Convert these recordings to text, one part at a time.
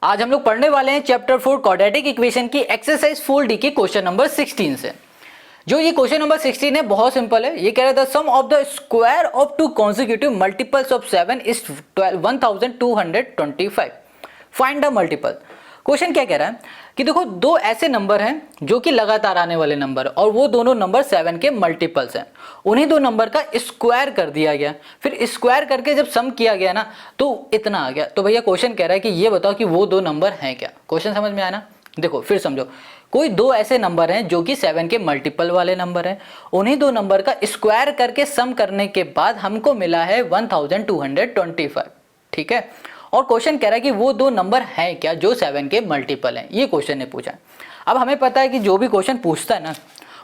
आज हम लोग पढ़ने वाले हैं चैप्टर 4 क्वाड्रेटिक इक्वेशन की एक्सरसाइज 4D की क्वेश्चन नंबर 16 से। जो ये क्वेश्चन नंबर 16 है बहुत सिंपल है। ये कह रहा था sum of the square of two consecutive multiples of 7 is 1225। Find the multiple. Question क्या कह रहा है कि देखो दो ऐसे नंबर हैं जो कि लगातार आने वाले नंबर और वो दोनों नंबर 7 के मल्टीपल्स हैं। उन्हीं दो नंबर का स्क्वायर कर दिया गया, फिर स्क्वायर करके जब सम किया गया ना तो इतना आ गया। तो भैया क्वेश्चन कह रहा है कि ये बताओ कि वो दो नंबर हैं क्या। क्वेश्चन समझ में आया ना। देखो फिर समझो, कोई दो ऐसे नंबर हैं जो कि 7 के मल्टीपल वाले नंबर हैं। उन्हीं दो नंबर का स्क्वायर करके सम करने के बाद हमको मिला है 1225। ठीक है, और क्वेश्चन कह रहा है कि वो दो नंबर हैं क्या जो 7 के मल्टीपल हैं। ये क्वेश्चन ने पूछा है। अब हमें पता है कि जो भी क्वेश्चन पूछता है ना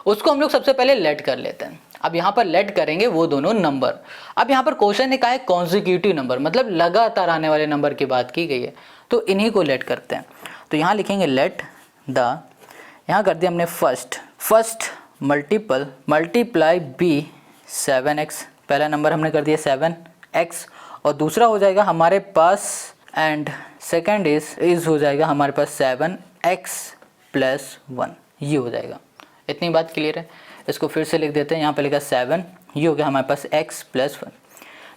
उसको हम लोग सबसे पहले लेट कर लेते हैं। अब यहाँ पर लेट करेंगे वो दोनों नंबर। अब यहाँ पर क्वेश्चन ने कहा है कॉन्जिक्यूटिव नंबर, मतलब लगातार आने वाले नंबर की बात की गई है, तो इन्हीं को लेट करते हैं। तो यहाँ लिखेंगे लेट द, यहाँ कर दिया हमने first multiple multiply B 7x। पहला नंबर हमने कर दिया 7x और दूसरा हो जाएगा हमारे पास एंड सेकंड इज हो जाएगा हमारे पास 7x प्लस 1। ये हो जाएगा। इतनी बात क्लियर है। इसको फिर से लिख देते हैं। यहाँ पे लिखा 7, ये हो गया हमारे पास x प्लस 1।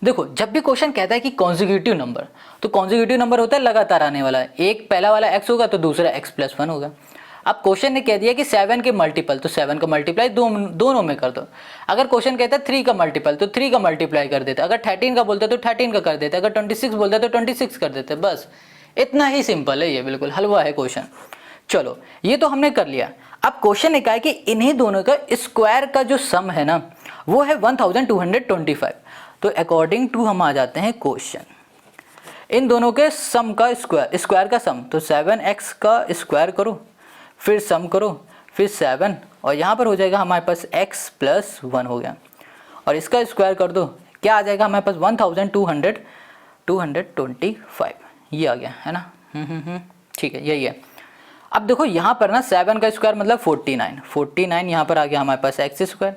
देखो जब भी क्वेश्चन कहता है कि कॉन्जिक्यूटिव नंबर, तो कॉन्जिक्यूटिव नंबर होता है लगातार आने वाला। एक पहला वाला x होगा तो दूसरा x प्लस 1 होगा। अब क्वेश्चन ने कह दिया कि 7 के मल्टीपल, तो 7 का मल्टीप्लाई दोनों में कर दो। अगर क्वेश्चन कहता है 3 का मल्टीपल तो 3 का मल्टीप्लाई कर देते। अगर 13 का बोलते तो 13 का कर देते। अगर 26 बोलते तो 26 कर देते। बस इतना ही सिंपल है। ये बिल्कुल हलवा है क्वेश्चन। चलो ये तो हमने कर लिया। अब क्वेश्चन ने कहा है कि इन्हीं दोनों का स्क्वायर का जो सम है ना वो है 1225। तो अकॉर्डिंग टू हम आ जाते हैं क्वेश्चन, इन दोनों के सम का स्क्वायर का सम, तो 7x का स्क्वायर करो फिर सम करो फिर 7 और यहाँ पर हो जाएगा हमारे पास x प्लस 1 हो गया और इसका स्क्वायर कर दो, क्या आ जाएगा हमारे पास 1225। ये आ गया है ना। ठीक है, यही है। अब देखो यहाँ पर ना 7 का स्क्वायर मतलब 49 यहाँ पर आ गया हमारे पास x स्क्वायर।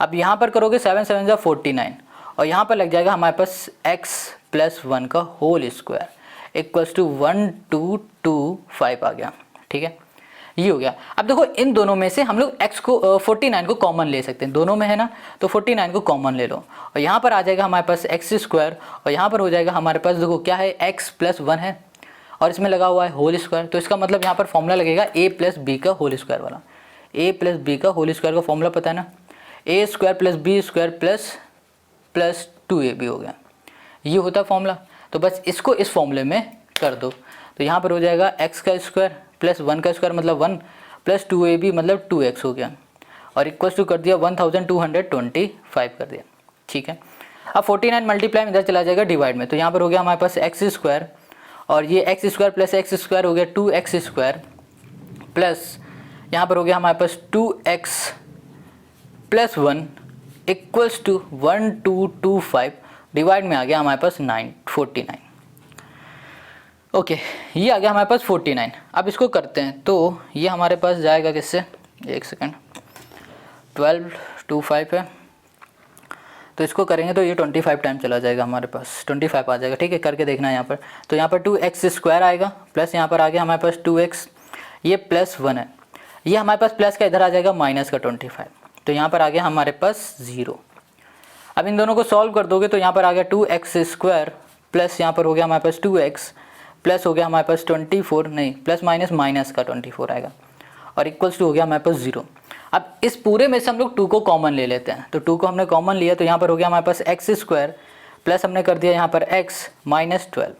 अब यहाँ पर करोगे 7 7 जा 49 और यहाँ पर लग जाएगा हमारे पास x प्लस 1 का होल स्क्वायर इक्वल्स टू 1225 आ गया। ठीक है, ये हो गया। अब देखो इन दोनों में से हम लोग x को 49 को कॉमन ले सकते हैं। दोनों में है ना, तो 49 को कॉमन ले लो और यहाँ पर आ जाएगा हमारे पास x स्क्वायर और यहाँ पर हो जाएगा हमारे पास देखो क्या है x प्लस 1 है और इसमें लगा हुआ है होल स्क्वायर। तो इसका मतलब यहाँ पर फॉर्मूला लगेगा a प्लस बी का होल स्क्वायर वाला। a प्लस बी का होल स्क्वायर का फॉर्मूला पता है ना, a square plus B square plus 2ab हो गया। ये होता है फॉर्मूला। तो बस इसको इस फॉर्मूले में कर दो। तो यहाँ पर हो जाएगा x का स्क्वायर प्लस 1 का स्क्वायर मतलब 1 प्लस 2ab मतलब 2x हो गया और इक्वल टू कर दिया 1225 कर दिया। ठीक है, अब 49 मल्टीप्लाई इधर चला जाएगा डिवाइड में, तो यहाँ पर हो गया हमारे पास x स्क्वायर और ये x square plus x square हो गया 2x स्क्वायर प्लस यहाँ पर हो गया हमारे पास 2x plus 1 equals to 1225 divide में आ गया हमारे पास 49। ओके, ये आ गया हमारे पास 49। अब इसको करते हैं तो ये हमारे पास जाएगा किससे, एक सेकंड, 1225 है तो इसको करेंगे तो ये 25 टाइम चला जाएगा हमारे पास, 25 आ जाएगा। ठीक है, करके देखना है यहाँ पर। तो यहाँ पर 2x स्क्वायर आएगा प्लस यहाँ पर आ गया हमारे पास 2x, ये प्लस 1 है, ये हमारे पास प्लस का इधर आ जाएगा माइनस का 25, तो यहाँ पर आ गया हमारे पास 0। अब इन दोनों को सॉल्व कर दोगे तो यहाँ पर आ गया 2x स्क्वायर प्लस यहाँ पर हो गया हमारे पास 2x प्लस हो गया हमारे पास 24, नहीं प्लस माइनस का 24 आएगा और इक्वल्स टू हो गया हमारे पास 0। अब इस पूरे में से हम लोग 2 को कॉमन ले लेते हैं, तो 2 को हमने कॉमन लिया तो यहाँ पर हो गया हमारे पास x स्क्वायर प्लस हमने कर दिया यहाँ पर x माइनस 12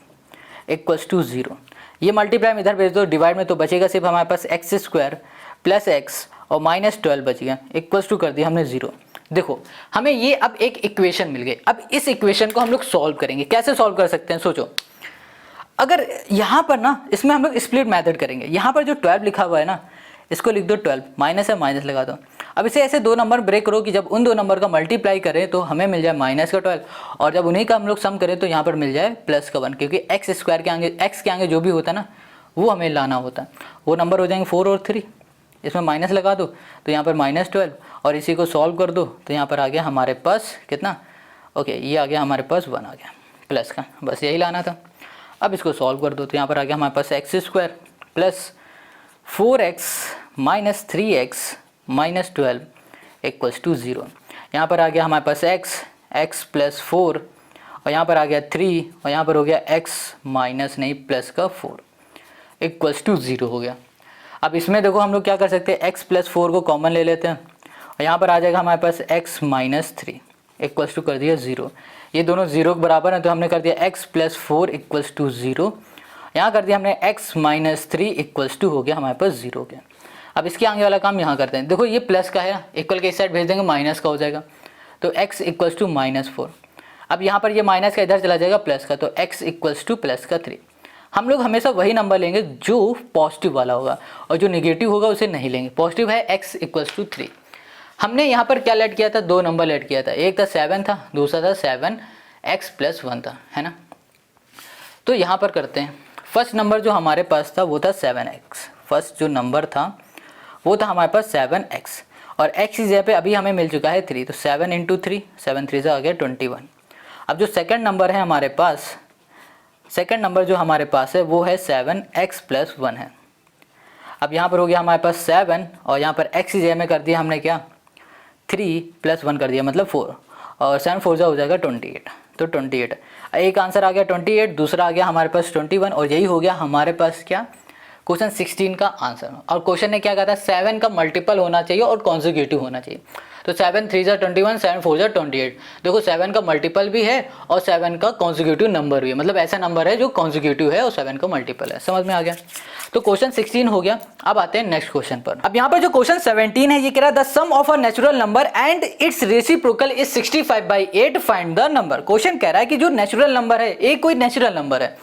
इक्वल्स टू 0। ये मल्टीप्लाई में इधर भेज दो डिवाइड में, तो बचेगा सिर्फ हमारे पास x स्क्वायर प्लस x और माइनस 12 बच गया इक्वल्स टू कर दिया हमने 0। देखो हमें ये अब एक इक्वेशन मिल गई। अब इस इक्वेशन को हम लोग सॉल्व करेंगे। कैसे सॉल्व कर सकते हैं सोचो। अगर यहाँ पर ना इसमें हम लोग स्प्लिट मेथड करेंगे। यहाँ पर जो 12 लिखा हुआ है ना इसको लिख दो 12, माइनस है माइनस लगा दो। अब इसे ऐसे दो नंबर ब्रेक करो कि जब उन दो नंबर का मल्टीप्लाई करें तो हमें मिल जाए माइनस का 12 और जब उन्हीं का हम लोग सम करें तो यहाँ पर मिल जाए प्लस का 1, क्योंकि x स्क्वायर के आगे x के आगे जो भी होता है ना वो हमें लाना होता है। वो नंबर हो जाएंगे 4 और 3, इसमें माइनस लगा दो तो यहाँ पर माइनस 12 और इसी को सॉल्व कर दो तो यहाँ पर आ गया हमारे पास कितना, ओके ये आ गया हमारे पास 1 आ गया प्लस का, बस यही लाना था। अब इसको सॉल्व कर दो, तो यहाँ पर आ गया हमारे पास x square plus 4x minus 3x minus 12 equals to 0। यहाँ पर आ गया हमारे पास x प्लस 4 और यहाँ पर आ गया 3 और यहाँ पर हो गया x माइनस नहीं प्लस का 4 इक्वल्स टू 0 हो गया। अब इसमें देखो हम लोग क्या कर सकते हैं, x प्लस 4 को कॉमन ले लेते हैं और यहाँ पर आ जाएगा हमारे पास x माइनस 3 इक्वल्स टू कर दिया 0। ये दोनों 0 के बराबर हैं तो हमने कर दिया x प्लस 4 इक्वल्स टू 0। यहाँ कर दिया हमने x माइनस 3 इक्वल्स टू हो गया हमारे पास 0 हो गया। अब इसके आगे वाला काम यहाँ करते हैं। देखो ये प्लस का है, इक्वल के इस साइड भेज देंगे माइनस का हो जाएगा, तो x इक्वल्स टू माइनस 4। अब यहाँ पर ये माइनस का इधर चला जाएगा प्लस का, तो x इक्वल्स टू प्लस का 3। हम लोग हमेशा वही नंबर लेंगे जो पॉजिटिव वाला होगा और जो निगेटिव होगा उसे नहीं लेंगे। पॉजिटिव है x इक्वल्स टू 3। हमने यहाँ पर क्या लेट किया था, 2 नंबर लेट किया था, एक था 7 था, दूसरा था 7x प्लस 1 था, है ना। तो यहाँ पर करते हैं, फर्स्ट नंबर जो हमारे पास था वो था 7x। फर्स्ट जो नंबर था वो था हमारे पास 7x और x की जगह पे अभी हमें मिल चुका है 3, तो 7 इंटू 3, 7 3 से आ गया 21। अब जो सेकंड नंबर है हमारे पास, सेकंड नंबर जो हमारे पास है वो है 7x प्लस 1 है। अब यहाँ पर हो गया हमारे पास 7 और यहाँ पर x की जगह में कर दिया हमने क्या, 3 प्लस 1 कर दिया मतलब 4 और 7 4 हो जाएगा 28, तो 28। एक आंसर आ गया 28, दूसरा आ गया हमारे पास 21 और यही हो गया हमारे पास क्या, क्वेश्चन 16 का आंसर। और क्वेश्चन ने क्या कहा था, 7 का मल्टीपल होना चाहिए और कॉन्जिक्यूटिव होना चाहिए। तो 7 3 जा 21, 7 4 जा 28। देखो 7 का मल्टीपल भी है और 7 का कॉन्जिक्यूटिव नंबर भी है, मतलब ऐसा नंबर है जो कॉन्जिक्यूटिव है और 7 का मल्टीपल है। समझ में आ गया। तो क्वेश्चन 16 हो गया। अब आते हैं नेक्स्ट क्वेश्चन पर। अब यहाँ पर जो क्वेश्चन 17 है ये कह रहा है the sum of a natural number and its reciprocal is 65/8 find the number. Question कह रहा है कि जो नेचुरल नंबर है, एक कोई नेचुरल नंबर है,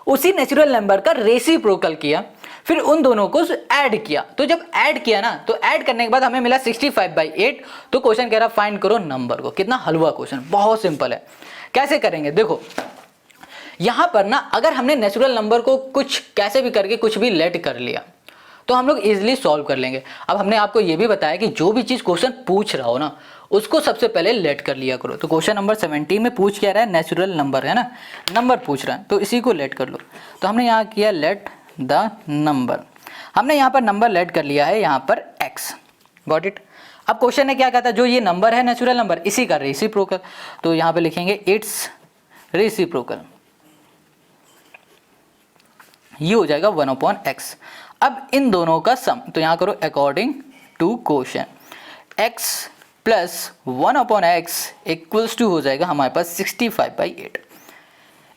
उसी नेचुरल नंबर का रेसिप्रोकल किया, फिर उन दोनों को ऐड किया। तो जब ऐड किया ना, तो ऐड करने के बाद हमें मिला 65/8। तो क्वेश्चन कह रहा फाइंड करो नंबर को। कितना हलवा क्वेश्चन, बहुत सिंपल है। कैसे करेंगे, देखो यहां पर ना अगर हमने नेचुरल नंबर को कुछ कैसे भी करके कुछ भी लेट कर लिया तो हम लोग इजीली सॉल्व कर लेंगे। अब हमने आपको ये भी बताया कि जो भी चीज क्वेश्चन पूछ रहा हो ना उसको सबसे पहले लेट कर लिया करो। तो क्वेश्चन नंबर 17 में पूछ क्या रहा है, नेचुरल नंबर है ना, नंबर पूछ रहा है, तो इसी को लेट कर लो। तो हमने यहाँ किया लेट द नंबर, हमने यहाँ पर नंबर लेट कर लिया है यहाँ पर x, गॉट इट। अब क्वेश्चन ने क्या कहा था, जो ये नंबर है नेचुरल नंबर इसी का रेसिप्रोकल, तो यहाँ पे लिखेंगे इट्स रेसिप्रोकल, ये हो जाएगा 1/x। अब इन दोनों का सम, तो यहाँ करो according to question, x plus 1/x equals to हो जाएगा हमारे पास 65/8।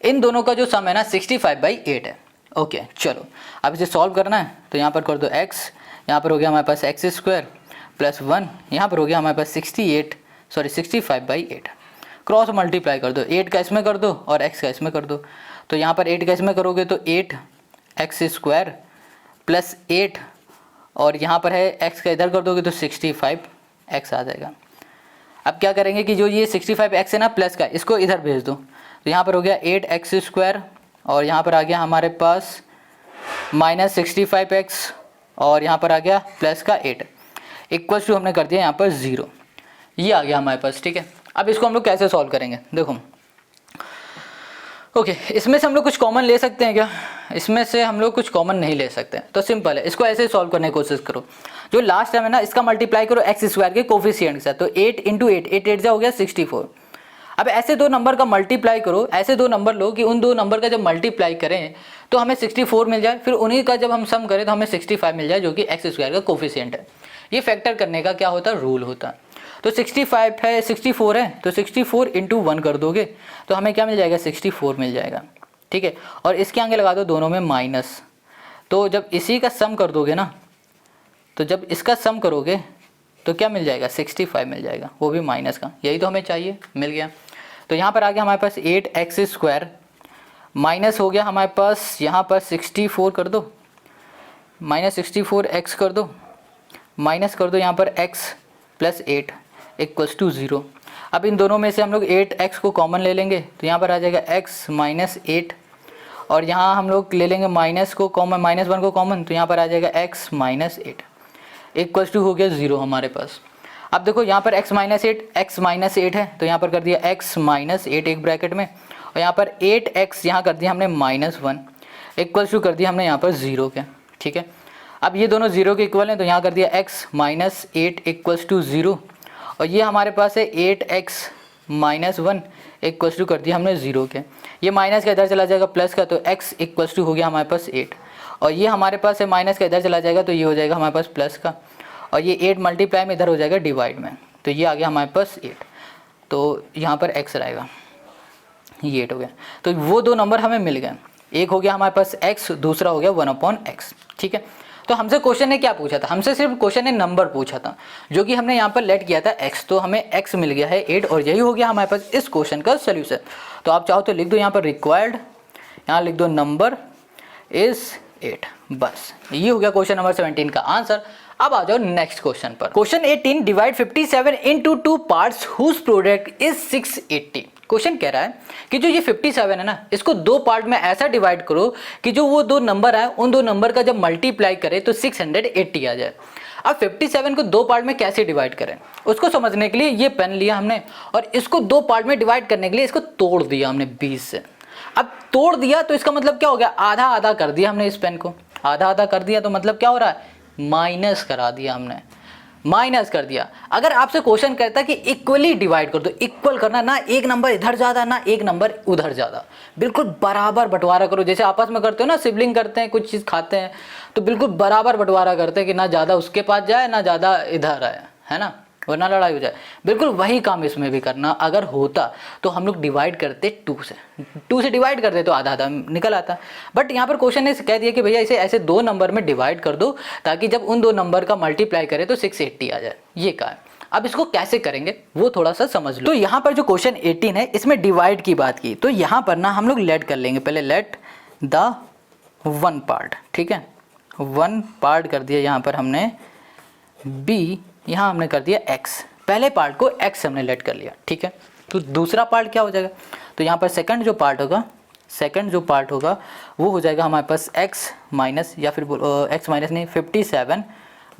इन दोनों का जो सम है ना 65/8 है। ओके चलो अब इसे सॉल्व करना है, तो यहाँ पर कर दो x, यहाँ पर हो गया हमारे पास x स्क्वायर प्लस 1, यहाँ पर हो गया हमारे पास 65/8। क्रॉस मल्टीप्लाई कर दो, 8 का इसमें कर दो और x का इसमें कर दो। तो यहाँ पर 8 का इसमें करोगे तो 8x स्क्वायर प्लस 8 और यहाँ पर है x का इधर कर दोगे तो 65x आ जाएगा। अब क्या करेंगे कि जो ये 65x है ना प्लस का, इसको इधर भेज दो। तो यहाँ पर हो गया 8x स्क्वायर और यहाँ पर आ गया हमारे पास माइनस 65x और यहाँ पर आ गया प्लस का 8 इक्वल्स टू हमने कर दिया यहाँ पर 0। ये आ गया हमारे पास, ठीक है। अब इसको हम लोग कैसे सॉल्व करेंगे, देखो ओके इसमें से हम लोग कुछ कॉमन ले सकते हैं क्या, इसमें से हम लोग कुछ कॉमन नहीं ले सकते हैं। तो सिंपल है, इसको ऐसे सॉल्व करने की कोशिश करो। जो लास्ट टाइम है ना इसका मल्टीप्लाई करो x स्क्वायर के कोफिशिएंट के साथ, तो 8 इंटू 8, 8 8 हो गया 64। अब ऐसे दो नंबर का मल्टीप्लाई करो, ऐसे दो नंबर लो कि उन दो नंबर का जब मल्टीप्लाई करें तो हमें 64 मिल जाए, फिर उन्हीं का जब हम सम करें तो हमें 65 मिल जाए जो कि x स्क्वायर का कोफिशिएंट है। ये फैक्टर करने का क्या होता है, रूल होता है। तो 65 है, 64 है, तो 64 इंटू 1 कर दोगे तो हमें क्या मिल जाएगा, 64 मिल जाएगा, ठीक है। और इसके आगे लगा दो दोनों में माइनस, तो जब इसी का सम कर दोगे ना, तो जब इसका सम करोगे तो क्या मिल जाएगा, 65 मिल जाएगा, वो भी माइनस का। यही तो हमें चाहिए, मिल गया। तो यहाँ पर आ गया हमारे पास 8x स्क्वायर माइनस हो गया हमारे पास यहाँ पर 64 कर दो, माइनस 64x कर दो, माइनस कर दो यहाँ पर x प्लस 8 इक्वल्स टू 0। अब इन दोनों में से हम लोग 8x को कॉमन ले लेंगे, तो यहाँ पर आ जाएगा x माइनस 8 और यहाँ हम लोग ले लेंगे माइनस को कॉमन, माइनस 1 को कॉमन, तो यहाँ पर आ जाएगा x माइनस 8 इक्वल्स टू हो गया 0 हमारे पास। अब देखो यहाँ पर x माइनस 8 है, तो यहाँ पर कर दिया x माइनस 8 एक ब्रैकेट में और यहाँ पर 8x यहाँ कर दिया हमने -1 इक्वल्स टू कर दिया हमने यहाँ पर 0 के, ठीक है। अब ये दोनों 0 के इक्वल हैं तो यहाँ कर दिया x -8 इक्वल्स टू 0 और ये हमारे पास है 8x -1 इक्वल्स टू कर दिया हमने 0 के। ये माइनस का इधर चला जाएगा प्लस का, तो x इक्वल्स टू हो गया हमारे पास 8 और ये हमारे पास है माइनस का इधर चला जाएगा तो ये हो जाएगा हमारे पास प्लस का और ये 8 मल्टीप्लाई में इधर हो जाएगा डिवाइड में, तो ये आ गया हमारे पास 8, तो यहाँ पर x रहेगा, ये 8 हो गया। तो वो दो नंबर हमें मिल गए, एक हो गया हमारे पास x, दूसरा हो गया 1/x, ठीक है। तो हमसे क्वेश्चन ने क्या पूछा था, हमसे सिर्फ क्वेश्चन ने नंबर पूछा था जो कि हमने यहाँ पर लेट किया था x, तो हमें x मिल गया है 8 और यही हो गया हमारे पास इस क्वेश्चन का सोल्यूशन। तो आप चाहो तो लिख दो यहाँ पर रिक्वायर्ड, यहाँ लिख दो नंबर इज 8, बस ये हो गया क्वेश्चन नंबर 17 का आंसर। अब आ जाओ नेक्स्ट क्वेश्चन पर। Question 18, divide 57 into 2 parts whose product is 680। Question कह रहा है कि जो ये 57 है ना, इसको दो पार्ट में ऐसा डिवाइड करो कि जो वो दो नंबर है उन दो नंबर का जब मल्टीप्लाई करे तो 680 आ जाए। अब 57 को दो पार्ट में कैसे डिवाइड करें, उसको समझने के लिए ये पेन लिया हमने और इसको दो पार्ट में डिवाइड करने के लिए इसको तोड़ दिया हमने 20 से। अब तोड़ दिया तो इसका मतलब क्या हो गया, आधा आधा कर दिया हमने, इस पेन को आधा आधा कर दिया तो मतलब क्या हो रहा है, माइनस करा दिया हमने, माइनस कर दिया। अगर आपसे क्वेश्चन कहता है कि इक्वली डिवाइड कर दो, इक्वल करना, ना एक नंबर इधर ज़्यादा ना एक नंबर उधर ज़्यादा, बिल्कुल बराबर बंटवारा करो, जैसे आपस में करते हो ना, सिबलिंग करते हैं, कुछ चीज़ खाते हैं तो बिल्कुल बराबर बंटवारा करते हैं कि ना ज़्यादा उसके पास जाए ना ज़्यादा इधर आए, है ना, वरना लड़ाई हो जाए। बिल्कुल वही काम इसमें भी करना। अगर होता तो हम लोग डिवाइड करते 2 से डिवाइड करते तो आधा आधा निकल आता, बट यहाँ पर क्वेश्चन ने कह दिया कि भैया इसे ऐसे दो नंबर में डिवाइड कर दो ताकि जब उन दो नंबर का मल्टीप्लाई करे तो 680 आ जाए, ये कहा है। अब इसको कैसे करेंगे वो थोड़ा सा समझ लो। तो यहाँ पर जो क्वेश्चन 18 है इसमें डिवाइड की बात की, तो यहाँ पर ना हम लोग लेट कर लेंगे, पहले लेट द 1 पार्ट, ठीक है, 1 पार्ट कर दिया यहाँ पर हमने b, यहाँ हमने कर दिया x, पहले पार्ट को x हमने लेट कर लिया, ठीक है। तो दूसरा पार्ट क्या हो जाएगा, तो यहाँ पर सेकंड जो पार्ट होगा वो हो जाएगा हमारे पास x माइनस, या फिर x माइनस नहीं 57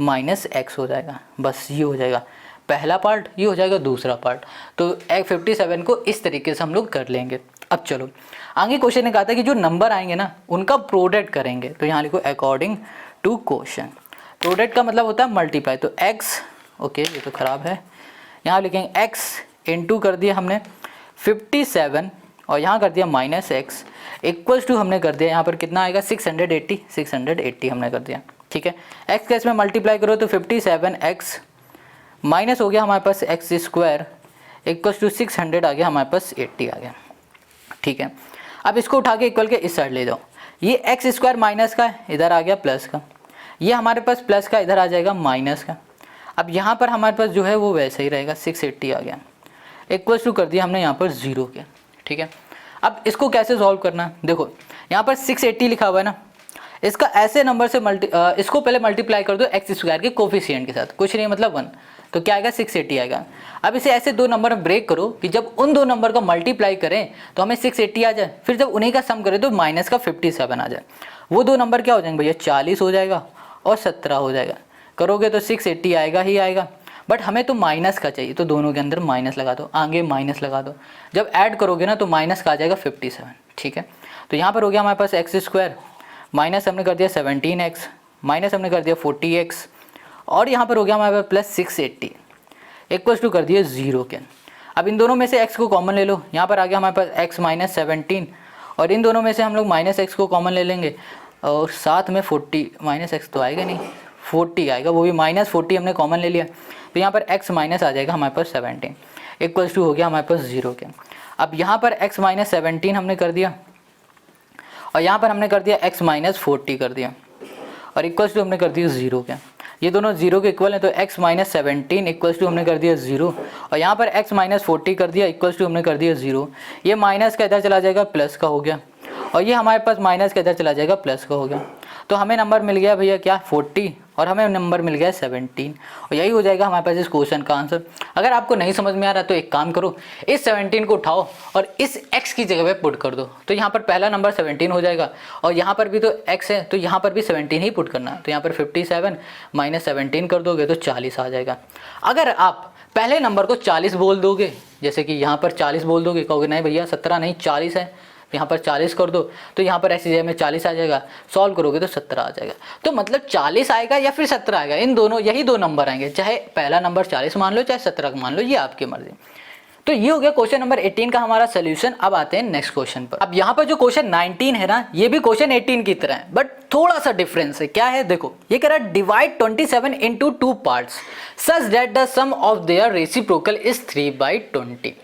माइनस x हो जाएगा, बस ये हो जाएगा पहला पार्ट, ये हो जाएगा दूसरा पार्ट। तो 57 को इस तरीके से हम लोग कर लेंगे। अब चलो आगे क्वेश्चन ने कहा था कि जो नंबर आएंगे ना उनका प्रोडक्ट करेंगे, तो यहाँ लिखो अकॉर्डिंग टू क्वेश्चन। प्रोडक्ट का मतलब होता है मल्टीप्लाई, तो x, ओके ये तो ख़राब है, यहाँ लिखेंगे x इंटू कर दिया हमने 57 और यहाँ कर दिया माइनस x इक्वल्स टू हमने कर दिया यहाँ पर कितना आएगा 680 हमने कर दिया, ठीक है। x का इसमें मल्टीप्लाई करो तो 57x माइनस हो गया हमारे पास x स्क्वायर इक्वल्स टू 600 आ गया हमारे पास 80 आ गया, ठीक है। अब इसको उठा के इक्वल के इस साइड ले जाओ, ये x स्क्वायर माइनस का इधर आ गया प्लस का, ये हमारे पास प्लस का इधर आ जाएगा माइनस का। अब यहाँ पर हमारे पास जो है वो वैसा ही रहेगा 680 आ गया, इक्वल्स टू कर दिया हमने यहाँ पर 0 के, ठीक है। अब इसको कैसे सॉल्व करना है, देखो यहाँ पर 680 लिखा हुआ है ना, इसका ऐसे नंबर से इसको पहले मल्टीप्लाई कर दो x स्क्वायर के कोफिशिएंट के साथ, कुछ नहीं मतलब 1, तो क्या आएगा 680 आएगा। अब इसे ऐसे दो नंबर में ब्रेक करो कि जब उन दो नंबर का मल्टीप्लाई करें तो हमें 680 आ जाए, फिर जब उन्हीं का सम करें तो माइनस का 57 आ जाए। वो दो नंबर क्या हो जाएंगे भैया, 40 हो जाएगा और 17 हो जाएगा। करोगे तो 680 आएगा ही आएगा, बट हमें तो माइनस का चाहिए, तो दोनों के अंदर माइनस लगा दो, आगे माइनस लगा दो, जब ऐड करोगे ना तो माइनस का आ जाएगा 57, ठीक है। तो यहाँ पर हो गया हमारे पास x स्क्वायर माइनस हमने कर दिया 17x माइनस हमने कर दिया 40x और यहाँ पर हो गया हमारे पास प्लस 680 इक्वल्स टू कर दिया 0 के। अब इन दोनों में से x को कॉमन ले लो, यहाँ पर आ गया हमारे पास x माइनस 17 और इन दोनों में से हम लोग माइनस x को कॉमन ले लेंगे और साथ में 40 माइनस x तो आएगा नहीं, 40 आएगा, वो भी माइनस 40 हमने कॉमन ले लिया, तो यहाँ पर x माइनस आ जाएगा हमारे पास 17 इक्वल्स टू हो गया हमारे पास 0 के। अब यहाँ पर x माइनस 17 हमने कर दिया और यहाँ पर हमने कर दिया x माइनस 40 कर दिया और इक्वल्स टू हमने कर दिया 0 के। ये दोनों 0 के इक्वल हैं, तो x माइनस 17 इक्वल्स टू हमने कर दिया 0 और यहाँ पर x माइनस 40 कर दिया इक्वल्स टू हमने कर दिया 0। ये माइनस का इधर चला जाएगा प्लस का हो गया और ये हमारे पास माइनस का इधर चला जाएगा प्लस का हो गया। तो हमें नंबर मिल गया भैया क्या 40 और हमें नंबर मिल गया 17 और यही हो जाएगा हमारे पास इस क्वेश्चन का आंसर। अगर आपको नहीं समझ में आ रहा तो एक काम करो, इस 17 को उठाओ और इस x की जगह पे पुट कर दो, तो यहाँ पर पहला नंबर 17 हो जाएगा और यहाँ पर भी तो x है तो यहाँ पर भी 17 ही पुट करना है, तो यहाँ पर 57 माइनस 17 कर दोगे तो 40 आ जाएगा। अगर आप पहले नंबर को 40 बोल दोगे, जैसे कि यहाँ पर 40 बोल दोगे, कहोगे नहीं भैया 17 नहीं 40 है, यहाँ पर 40 कर दो, तो यहाँ पर ऐसी जगह में 40 आ जाएगा, सॉल्व करोगे तो 17 आ जाएगा। तो मतलब 40 आएगा या फिर 17 आएगा, इन दोनों यही दो नंबर आएंगे, चाहे पहला नंबर 40 मान लो चाहे 17 मान लो, ये आपकी मर्जी। तो ये हो गया क्वेश्चन नंबर 18 का हमारा सोल्यूशन। अब आते हैं नेक्स्ट क्वेश्चन पर। अब यहाँ पर जो क्वेश्चन 19 है ना, ये भी क्वेश्चन 18 की तरह है, बट थोड़ा सा डिफरेंस है। क्या है देखो, ये कह रहा है divide 27 into 2 parts such that the sum of their reciprocal is 3/20।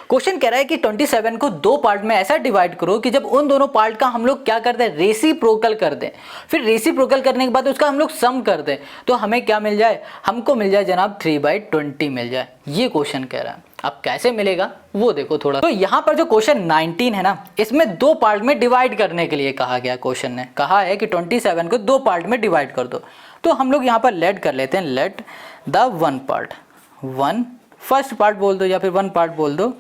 Question कह रहा है कि 27 को दो पार्ट में ऐसा डिवाइड करो कि जब उन दोनों पार्ट का हम लोग क्या कर दें, रेसिप्रोकल कर दें, फिर रेसिप्रोकल करने के बाद उसका हम लोग सम कर दें, तो हमें क्या मिल जाए, हमको मिल जाए जनाब 3/20 मिल जाए। ये क्वेश्चन कह रहा है। अब कैसे मिलेगा वो देखो थोड़ा। तो यहाँ पर जो क्वेश्चन 19 है ना, इसमें दो पार्ट में डिवाइड करने के लिए कहा गया। क्वेश्चन ने कहा है कि 27 को दो पार्ट में डिवाइड कर दो, तो हम लोग यहाँ पर लेट कर लेते हैं, let the one part, one first part बोल दो या फिर वन पार्ट बोल दो,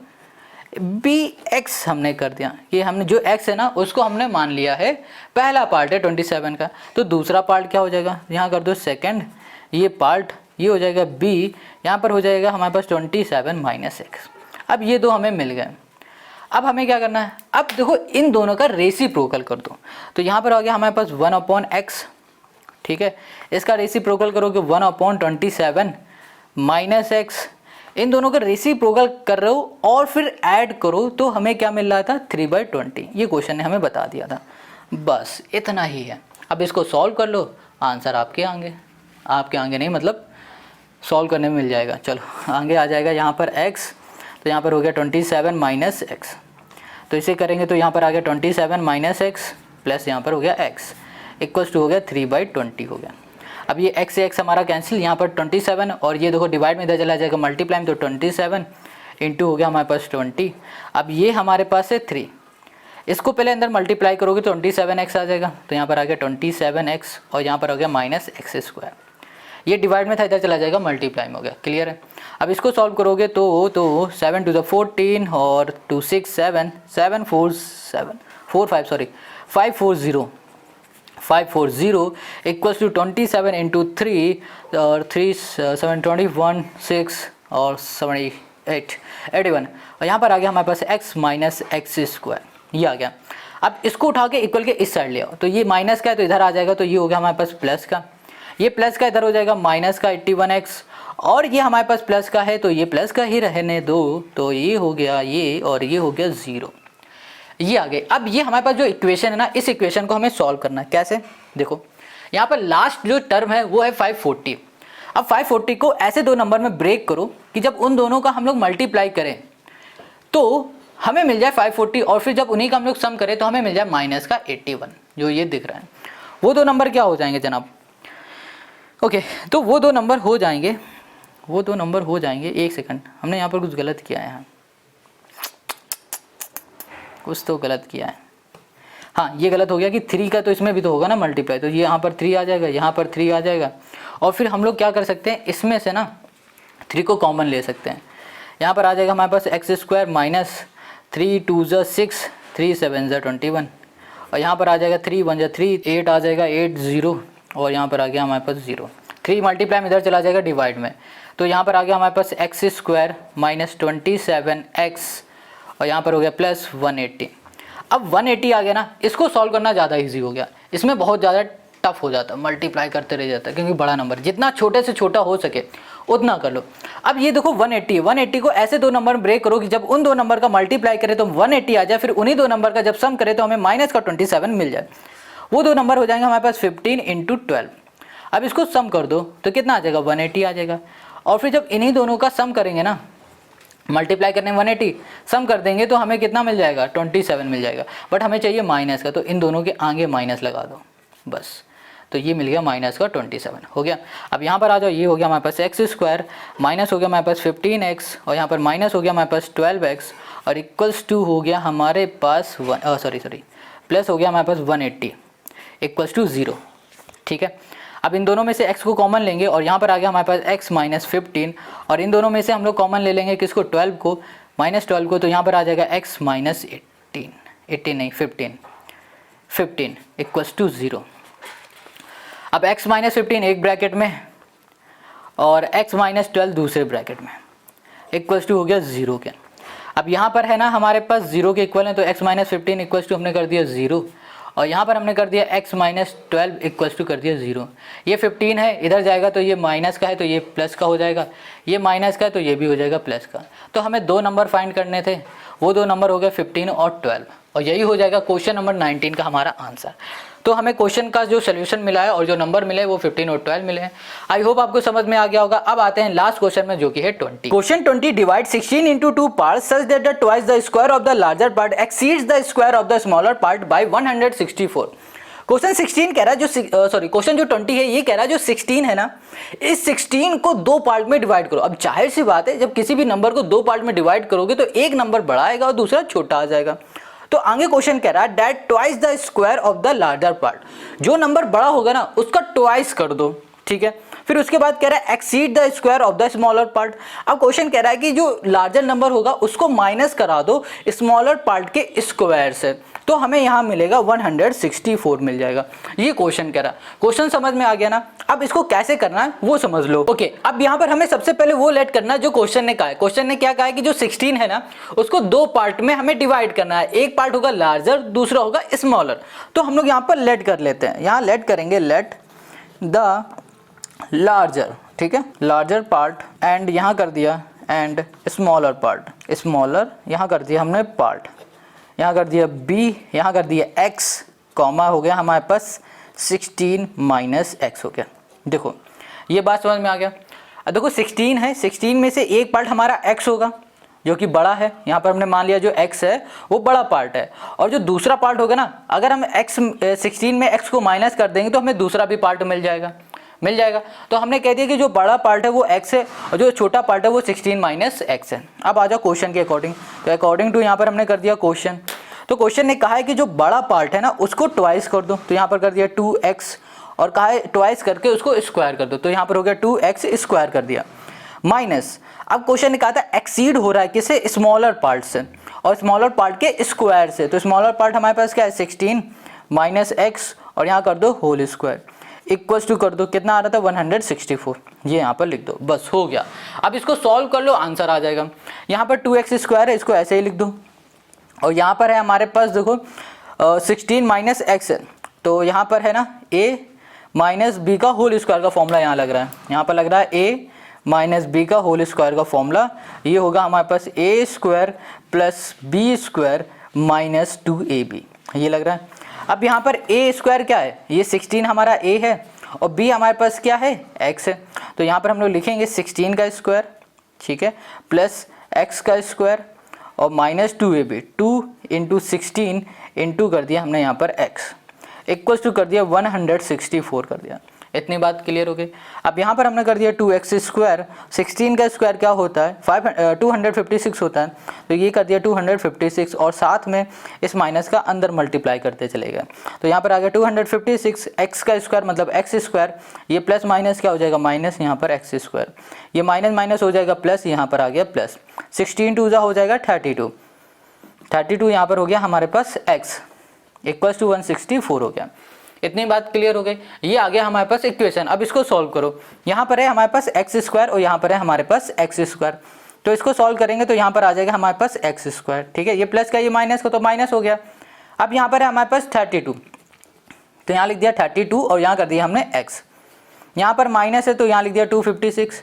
बी एक्स हमने कर दिया। ये हमने जो एक्स है ना उसको हमने मान लिया है पहला पार्ट है 27 का। तो दूसरा पार्ट क्या हो जाएगा, यहाँ कर दो सेकंड, ये पार्ट ये हो जाएगा बी, यहाँ पर हो जाएगा हमारे पास 27 माइनस एक्स। अब ये दो हमें मिल गए। अब हमें क्या करना है, अब देखो इन दोनों का रेसिप्रोकल कर दो। तो यहाँ पर आ गया हमारे पास 1/x, ठीक है, इसका रेसिप्रोकल करोगे 1/27 माइनस एक्स। इन दोनों का रेसिप्रोकल कर रहे हो और फिर ऐड करो तो हमें क्या मिल रहा था 3/20। ये क्वेश्चन ने हमें बता दिया था, बस इतना ही है। अब इसको सॉल्व कर लो, आंसर आपके आगे नहीं मतलब सॉल्व करने में मिल जाएगा। चलो आगे आ जाएगा यहाँ पर x, तो यहाँ पर हो गया 27 माइनस एक्स। तो इसे करेंगे तो यहाँ पर आ गया 27 माइनस एक्स प्लस यहाँ पर हो गया x इक्वल्स टू हो गया 3/20 हो गया। अब ये x से x हमारा कैंसिल, यहाँ पर 27 और ये देखो डिवाइड में इधर चला जाएगा मल्टीप्लाई में, तो 27 इंटू हो गया हमारे पास 20। अब ये हमारे पास है 3, इसको पहले अंदर मल्टीप्लाई करोगे तो 27x आ जाएगा, तो यहाँ पर आ गया 27x और यहाँ पर हो गया माइनस x²। ये डिवाइड में था इधर चला जाएगा मल्टीप्लाई में हो गया, क्लियर है। अब इसको सॉल्व करोगे तो 7 टू द 14 और 2 6 7 7 4 7 4 5 सॉरी 540 इक्वल्स टू 27 इंटू 3 और 3 7 21 6 और 78 81 और यहाँ पर आ गया हमारे पास x माइनस x², ये आ गया। अब इसको उठा के इक्वल के इस साइड ले आओ, तो ये माइनस का है तो इधर आ जाएगा, तो ये हो गया हमारे पास प्लस का, ये प्लस का इधर हो जाएगा माइनस का 81x और ये हमारे पास प्लस का है तो ये प्लस का ही रहने दो, तो ये हो गया ये और ये हो गया 0, ये आ गए। अब ये हमारे पास जो इक्वेशन है ना, इस इक्वेशन को हमें सॉल्व करना है। कैसे देखो, यहाँ पर लास्ट जो टर्म है वो है 540। अब 540 को ऐसे दो नंबर में ब्रेक करो कि जब उन दोनों का हम लोग मल्टीप्लाई करें तो हमें मिल जाए 540 और फिर जब उन्हीं का हम लोग सम करें तो हमें मिल जाए माइनस का 81, जो ये दिख रहा है। वो दो नंबर क्या हो जाएंगे जनाब, ओके तो वो दो नंबर हो जाएंगे, एक सेकंड, हमने यहाँ पर कुछ गलत किया है, कुछ तो गलत किया है। हाँ ये गलत हो गया कि 3 का तो इसमें भी तो होगा ना मल्टीप्लाई, तो ये यहाँ पर 3 आ जाएगा, यहाँ पर 3 आ जाएगा और फिर हम लोग क्या कर सकते हैं, इसमें से ना 3 को कॉमन ले सकते हैं। यहाँ पर आ जाएगा हमारे पास x² माइनस 3 2 6 3 7 21 और यहाँ पर आ जाएगा 3 1 3 8 आ जाएगा 8 0 और यहाँ पर आ गया हमारे पास 0। 3 मल्टीप्लाई में इधर चला जाएगा डिवाइड में, तो यहाँ पर आ गया हमारे पास x² माइनस 27x और यहाँ पर हो गया प्लस 180। अब 180 आ गया ना, इसको सॉल्व करना ज़्यादा इजी हो गया, इसमें बहुत ज़्यादा टफ हो जाता, मल्टीप्लाई करते रह जाता क्योंकि बड़ा नंबर, जितना छोटे से छोटा हो सके उतना कर लो। अब ये देखो 180 को ऐसे दो नंबर में ब्रेक करो कि जब उन दो नंबर का मल्टीप्लाई करें तो 180 आ जाए, फिर उन्हीं दो नंबर का जब सम करें तो हमें माइनस का 27 मिल जाए। वो दो नंबर हो जाएंगे हमारे पास 15 इंटू 12। अब इसको सम कर दो तो कितना आ जाएगा, 180 आ जाएगा और फिर जब इन्हीं दोनों का सम करेंगे ना, मल्टीप्लाई करने में 180 सम कर देंगे तो हमें कितना मिल जाएगा, 27 मिल जाएगा, बट हमें चाहिए माइनस का, तो इन दोनों के आगे माइनस लगा दो बस, तो ये मिल गया माइनस का 27 हो गया। अब यहाँ पर आ जाओ, ये हो गया हमारे पास x² माइनस हो गया हमारे पास 15x और यहाँ पर माइनस हो गया हमारे पास 12x और इक्वल्स टू हो गया हमारे पास प्लस हो गया हमारे पास 180 इक्वल्स टू 0, ठीक है। अब इन दोनों में से x को कॉमन लेंगे और यहाँ पर आ गया हमारे पास x माइनस 15 और इन दोनों में से हम लोग कॉमन ले लेंगे किसको, 12 को, माइनस 12 को, तो यहाँ पर आ जाएगा x माइनस 15 इक्वल्स टू 0। अब x माइनस 15 एक ब्रैकेट में और x माइनस 12 दूसरे ब्रैकेट में, इक्वल्स टू हो गया 0 के। अब यहाँ पर है ना हमारे पास 0 के इक्वल है, तो x माइनस 15 इक्वल्स टू हमने कर दिया 0, और यहाँ पर हमने कर दिया x माइनस 12 इक्वल्स टू कर दिया 0। ये 15 है, इधर जाएगा तो ये माइनस का है तो ये प्लस का हो जाएगा, ये माइनस का है तो ये भी हो जाएगा प्लस का। तो हमें दो नंबर फाइंड करने थे, वो दो नंबर हो गए 15 और 12, और यही हो जाएगा क्वेश्चन नंबर 19 का हमारा आंसर। तो हमें क्वेश्चन का जो सोल्यूशन मिला है और जो नंबर मिले वो 15 और 12 मिले हैं। आई होप आपको समझ में आ गया होगा। अब आते हैं लास्ट क्वेश्चन में, जो कि है 20। Question 20 divide 16 into 2 parts such that the twice the square of the larger part exceeds the square of the smaller part by 164। Question 16 कह रहा है क्वेश्चन जो 20 है ये कह रहा है जो 16 है ना, इस 16 को दो पार्ट में डिवाइड करो। अब जाहिर सी बात है, जब किसी भी नंबर को दो पार्ट में डिवाइड करोगे तो एक नंबर बड़ा आएगा और दूसरा छोटा आ जाएगा। तो आगे क्वेश्चन कह रहा है that twice the square of the larger part, जो नंबर बड़ा होगा ना उसका ट्वाइस कर दो, ठीक है। फिर उसके बाद कह रहा है exceed the square of the smaller part. अब क्वेश्चन कह रहा है कि जो लार्जर नंबर होगा उसको माइनस करा दो स्मॉलर पार्ट के स्क्वायर से, तो हमें यहाँ मिलेगा 164 मिल जाएगा। ये क्वेश्चन कह रहा है। क्वेश्चन समझ में आ गया ना। अब इसको कैसे करना है वो समझ लो। ओके, अब यहाँ पर हमें सबसे पहले वो लेट करना है जो क्वेश्चन ने कहा है। क्वेश्चन ने क्या कहा है कि जो 16 है ना उसको दो पार्ट में हमें डिवाइड करना है, एक पार्ट होगा लार्जर, दूसरा होगा स्मॉलर। तो हम लोग यहाँ पर लेट कर लेते हैं, यहाँ लेट करेंगे लेट द लार्जर, ठीक है, लार्जर पार्ट, एंड यहाँ कर दिया एंड स्मॉलर पार्ट, स्मॉलर यहाँ कर दिया हमने पार्ट, यहाँ कर दिया b, यहाँ कर दिया x, कॉमा हो गया हमारे पास 16 माइनस x हो गया। देखो ये बात समझ में आ गया। अब देखो 16 है, 16 में से एक पार्ट हमारा x होगा जो कि बड़ा है, यहाँ पर हमने मान लिया जो x है वो बड़ा पार्ट है, और जो दूसरा पार्ट होगा ना, अगर हम 16 में x को माइनस कर देंगे तो हमें दूसरा भी पार्ट मिल जाएगा। तो हमने कह दिया कि जो बड़ा पार्ट है वो x है और जो छोटा पार्ट है वो 16 माइनस x है। अब आ जाओ क्वेश्चन के अकॉर्डिंग, तो अकॉर्डिंग टू यहाँ पर हमने कर दिया क्वेश्चन। तो क्वेश्चन ने कहा है कि जो बड़ा पार्ट है ना उसको ट्वाइस कर दो, तो यहाँ पर कर दिया 2x, और कहा है ट्वाइस करके उसको स्क्वायर कर दो, तो यहाँ पर हो गया 2x स्क्वायर कर दिया, माइनस। अब क्वेश्चन ने कहा था एक्सीड हो रहा है किसे, स्मॉलर पार्ट से, और स्मॉलर पार्ट के स्क्वायर से। तो स्मॉलर पार्ट हमारे पास क्या है 16 माइनस x, और यहाँ कर दो होल स्क्वायर, इक्वल्स टू कर दो, कितना आ रहा था 164, ये यहाँ पर लिख दो, बस हो गया। अब इसको सॉल्व कर लो, आंसर आ जाएगा। यहाँ पर 2x स्क्वायर है, इसको ऐसे ही लिख दो, और यहाँ पर है हमारे पास देखो 16 माइनस x है, तो यहाँ पर है ना a माइनस बी का होल स्क्वायर का फॉर्मूला यहाँ लग रहा है, यहाँ पर लग रहा है a माइनस बी का होल स्क्वायर का फॉर्मूला, ये होगा हमारे पास a square plus B square minus 2ab, ये लग रहा है। अब यहाँ पर a स्क्वायर क्या है, ये 16 हमारा a है और b हमारे पास क्या है x है, तो यहाँ पर हम लोग लिखेंगे 16 का स्क्वायर, ठीक है, प्लस x का स्क्वायर और माइनस 2ab, 2 इंटू 16 इंटू कर दिया हमने यहाँ पर x, इक्वल्स टू कर दिया 164 कर दिया। इतनी बात क्लियर हो गई। अब यहाँ पर हमने कर दिया 2x स्क्वायर, 16 का स्क्वायर क्या होता है 256 होता है, तो ये कर दिया 256, और साथ में इस माइनस का अंदर मल्टीप्लाई करते चले गए, तो यहाँ पर आ गया 256, x का स्क्वायर मतलब x स्क्वायर, ये प्लस माइनस क्या हो जाएगा माइनस, यहाँ पर x स्क्वायर, ये माइनस माइनस हो जाएगा प्लस, यहाँ पर आ गया प्लस, 16 टू जा हो जाएगा 32, 32 यहाँ पर हो गया हमारे पास x, इक्वल्स टू 164 हो गया। इतनी बात क्लियर हो गई। ये आ गया हमारे पास इक्वेशन। अब इसको सॉल्व करो, यहाँ पर है हमारे पास एक्स स्क्वायर और यहाँ पर है हमारे पास एक्स स्क्वायर, तो इसको सॉल्व करेंगे तो यहाँ पर आ जाएगा हमारे पास एक्स स्क्वायर, ठीक है, ये प्लस का ये माइनस का तो माइनस हो गया। अब यहाँ पर है हमारे पास 32, तो यहाँ लिख दिया 32 और यहाँ कर दिया हमने एक्स, यहाँ पर माइनस है तो यहाँ लिख दिया 256,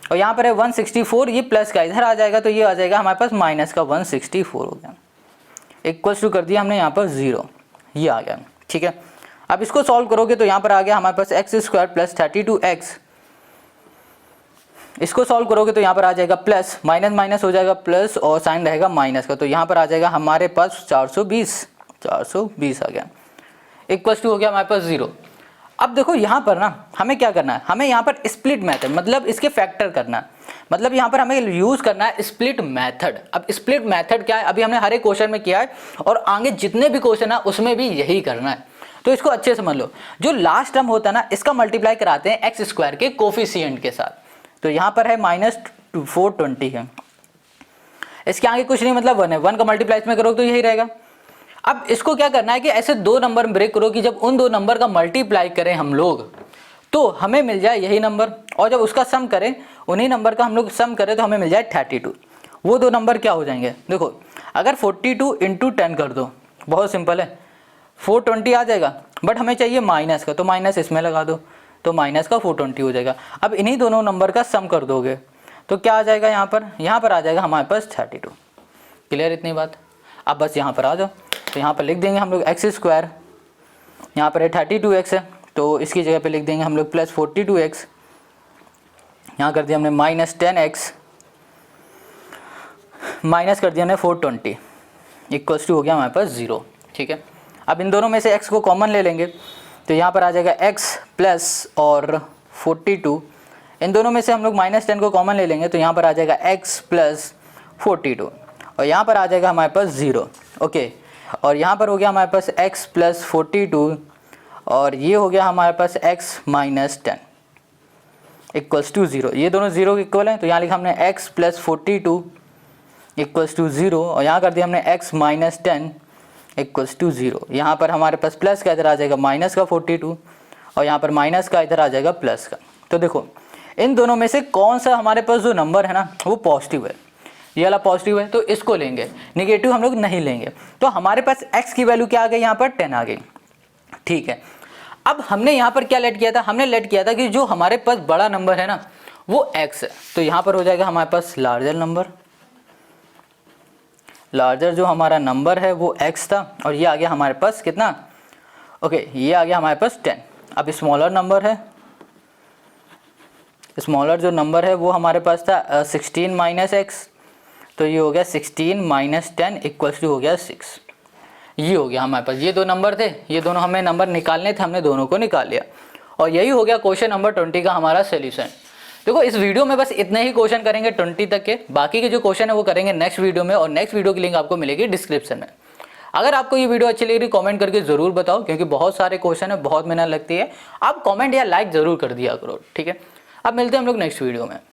और यहाँ पर है 164, ये प्लस का इधर आ जाएगा तो ये आ जाएगा हमारे पास माइनस का 164 हो गया, इक्वल्स टू कर दिया हमने यहाँ पर 0, ये आ गया, ठीक है। अब इसको सॉल्व करोगे तो यहाँ पर आ गया हमारे पास एक्स स्क्वायर प्लस 32x, इसको सॉल्व करोगे तो यहाँ पर आ जाएगा प्लस, माइनस माइनस हो जाएगा प्लस और साइन रहेगा माइनस का, तो यहाँ पर आ जाएगा हमारे पास 420 आ गया, इक्वल्स टू हो गया हमारे पास 0। अब देखो यहाँ पर ना हमें क्या करना है, हमें यहाँ पर स्प्लिट मेथड मतलब इसके फैक्टर करना है, मतलब यहाँ पर हमें यूज़ करना है स्प्लिट मेथड। अब स्प्लिट मेथड क्या है, अभी हमने हर एक क्वेश्चन में किया है और आगे जितने भी क्वेश्चन है उसमें भी यही करना है, तो इसको अच्छे से समझ लो। जो लास्ट टर्म होता है ना इसका मल्टीप्लाई कराते हैं एक्स स्क्वायर के कोफिशिएंट के साथ, तो यहाँ पर है -420 है, इसके आगे कुछ नहीं मतलब 1 है, 1 का मल्टीप्लाई इसमें करोगे तो यही रहेगा। अब इसको क्या करना है कि ऐसे दो नंबर ब्रेक करो कि जब उन दो नंबर का मल्टीप्लाई करें हम लोग तो हमें मिल जाए यही नंबर, और जब उसका सम करें, उन्हीं नंबर का हम लोग सम करें तो हमें मिल जाए 32। वो दो नंबर क्या हो जाएंगे, देखो अगर 42 इंटू 10 कर दो, बहुत सिंपल है, 420 आ जाएगा, बट हमें चाहिए माइनस का, तो माइनस इसमें लगा दो, तो माइनस का 420 हो जाएगा। अब इन्हीं दोनों नंबर का सम कर दोगे तो क्या आ जाएगा, यहाँ पर आ जाएगा हमारे पास 32। क्लियर इतनी बात। अब बस यहाँ पर आ जाओ, तो यहाँ पर लिख देंगे हम लोग एक्स स्क्वायर, यहाँ पर है 32x है, तो इसकी जगह पे लिख देंगे हम लोग प्लस 42x, यहाँ कर दिया हमने माइनस 10x, माइनस कर दिया हमने 420, इक्वल्स टू हो गया हमारे पास 0। ठीक है, अब इन दोनों में से x को कॉमन ले लेंगे, तो यहाँ पर आ जाएगा x प्लस और 42, इन दोनों में से हम लोग माइनस 10 को कॉमन ले लेंगे, तो यहाँ पर आ जाएगा x प्लस 42, और यहाँ पर आ जाएगा हमारे पास 0। ओके, और यहाँ पर हो गया हमारे पास x प्लस 42, और ये हो गया हमारे पास x माइनस 10 इक्वल्स टू 0। ये दोनों 0 के इक्वल हैं, तो यहाँ लिखा हमने x प्लस 42 इक्वल्स टू 0, और यहाँ कर दिया हमने x माइनस 10 इक्वल्स टू 0। यहाँ पर हमारे पास प्लस का इधर आ जाएगा माइनस का 42, और यहाँ पर माइनस का इधर आ जाएगा प्लस का। तो देखो इन दोनों में से कौन सा हमारे पास जो नंबर है ना वो पॉजिटिव है, ये वाला पॉजिटिव है, तो इसको लेंगे, निगेटिव हम लोग नहीं लेंगे। तो हमारे पास x की वैल्यू क्या आ गई, यहाँ पर 10 आ गई। ठीक है, अब हमने यहाँ पर क्या लेट किया था, हमने लेट किया था कि जो हमारे पास बड़ा नंबर है ना वो x है, तो यहाँ पर हो जाएगा हमारे पास लार्जर नंबर, लार्जर जो हमारा नंबर है वो x था, और ये आ गया हमारे पास कितना, ओके ये आ गया हमारे पास 10। अब स्मॉलर नंबर है, स्मॉलर जो नंबर है वो हमारे पास था 16 माइनस एक्स, तो ये हो गया 16 माइनस 10 इक्वल्स टू हो गया 6। ये हो गया हमारे पास, ये दो नंबर थे, ये दोनों हमें नंबर निकालने थे, हमने दोनों को निकाल लिया, और यही हो गया क्वेश्चन नंबर 20 का हमारा सोल्यूशन। देखो इस वीडियो में बस इतने ही क्वेश्चन करेंगे 20 तक के, बाकी के जो क्वेश्चन है वो करेंगे नेक्स्ट वीडियो में, और नेक्स्ट वीडियो की लिंक आपको मिलेगी डिस्क्रिप्शन में। अगर आपको ये वीडियो अच्छी लग रही कमेंट करके जरूर बताओ, क्योंकि बहुत सारे क्वेश्चन है, बहुत मेहनत लगती है, आप कमेंट या लाइक जरूर कर दिया करो। ठीक है, अब मिलते हैं हम लोग नेक्स्ट वीडियो में।